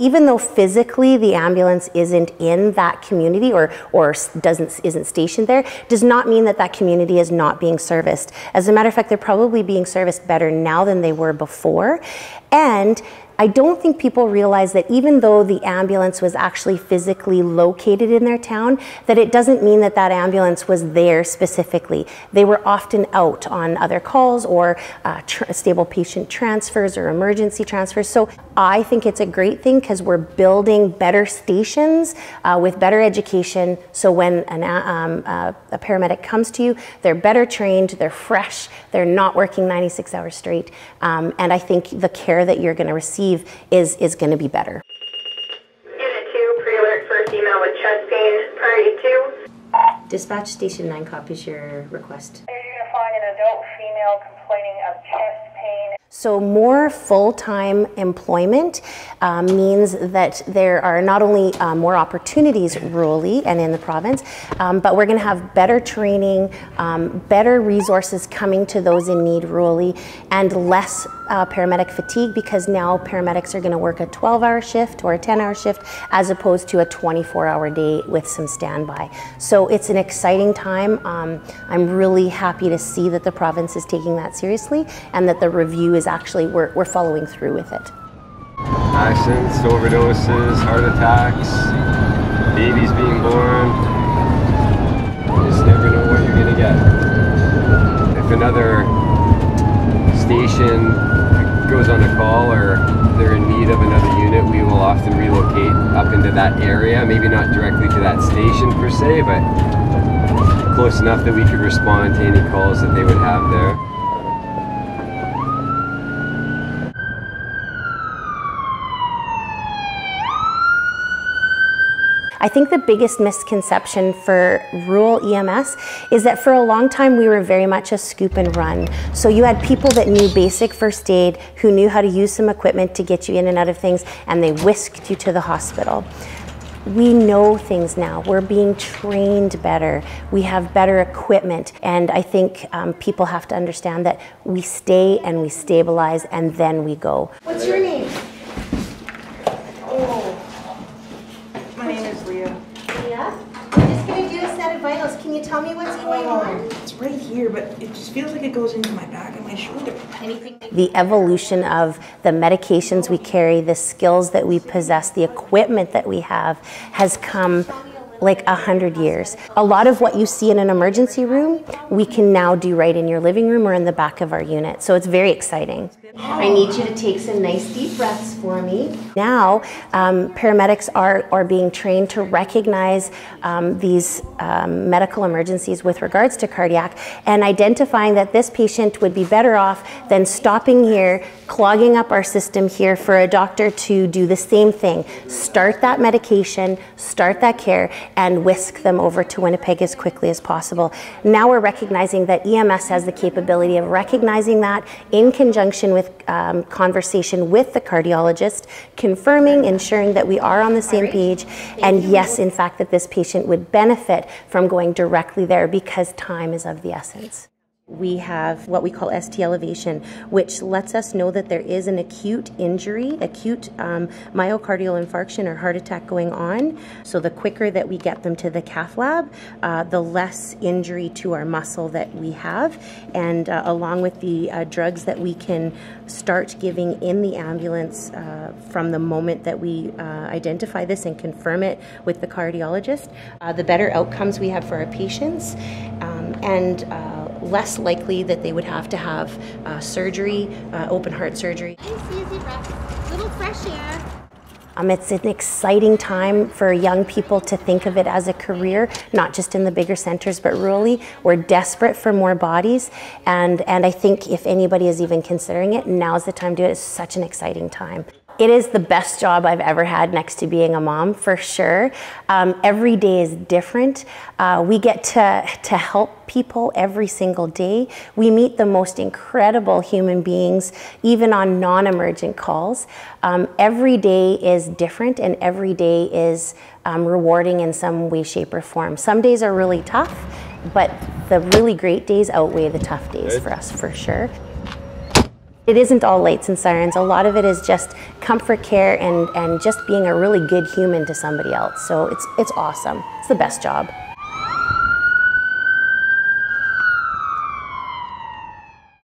Even though physically the ambulance isn't in that community or isn't stationed there, does not mean that that community is not being serviced. As a matter of fact, they're probably being serviced better now than they were before. And I don't think people realize that even though the ambulance was actually physically located in their town, that it doesn't mean that that ambulance was there specifically. They were often out on other calls or stable patient transfers or emergency transfers. So I think it's a great thing because we're building better stations with better education. So when a paramedic comes to you, they're better trained, they're fresh, they're not working 96 hours straight. And I think the care that you're going to receive is going to be better. Unit 2, pre-alert first email with chest pain, priority 2. Dispatch Station 9 copies your request. You're going to find an adult female complaining of chest pain. So more full-time employment means that there are not only more opportunities rurally and in the province, but we're going to have better training, better resources coming to those in need rurally, and less paramedic fatigue, because now paramedics are going to work a 12-hour shift or a 10-hour shift as opposed to a 24-hour day with some standby. So it's an exciting time. I'm really happy to see that the province is taking that seriously and that the review is actually, we're following through with it. Accidents, overdoses, heart attacks, babies being born. You just never know what you're going to get. If another station goes on a call or they're in need of another unit, we will often relocate up into that area. Maybe not directly to that station per se, but close enough that we could respond to any calls that they would have there. I think the biggest misconception for rural EMS is that for a long time we were very much a scoop and run. So you had people that knew basic first aid, who knew how to use some equipment to get you in and out of things, and they whisked you to the hospital. We know things now. We're being trained better. We have better equipment. And I think people have to understand that we stay and we stabilize and then we go. What's your name? My name is Leah. Leah? We're just going to do a set of vitals. Can you tell me what's going on? It's right here, but it just feels like it goes into my back and my shoulder. The evolution of the medications we carry, the skills that we possess, the equipment that we have has come like 100 years. A lot of what you see in an emergency room, we can now do right in your living room or in the back of our unit. So it's very exciting. I need you to take some nice deep breaths for me. Now, paramedics are being trained to recognize these medical emergencies with regards to cardiac and identifying that this patient would be better off than stopping here, clogging up our system here for a doctor to do the same thing. Start that medication, start that care, and whisk them over to Winnipeg as quickly as possible. Now we're recognizing that EMS has the capability of recognizing that in conjunction with conversation with the cardiologist, confirming, ensuring that we are on the same page, and yes, in fact, that this patient would benefit from going directly there because time is of the essence. We have what we call ST elevation, which lets us know that there is an acute injury, acute myocardial infarction or heart attack going on. So the quicker that we get them to the cath lab, the less injury to our muscle that we have. And along with the drugs that we can start giving in the ambulance from the moment that we identify this and confirm it with the cardiologist, the better outcomes we have for our patients, and less likely that they would have to have surgery, open heart surgery. Nice easy breath, little fresh air. It's an exciting time for young people to think of it as a career, not just in the bigger centers, but rurally. We're desperate for more bodies, and I think if anybody is even considering it, now's the time to do it. It's such an exciting time. It is the best job I've ever had next to being a mom, for sure. Every day is different. We get to help people every single day. We meet the most incredible human beings, even on non-emergent calls. Every day is different and every day is rewarding in some way, shape, or form. Some days are really tough, but the really great days outweigh the tough days for us, for sure. It isn't all lights and sirens. A lot of it is just comfort care and just being a really good human to somebody else. So it's awesome. It's the best job.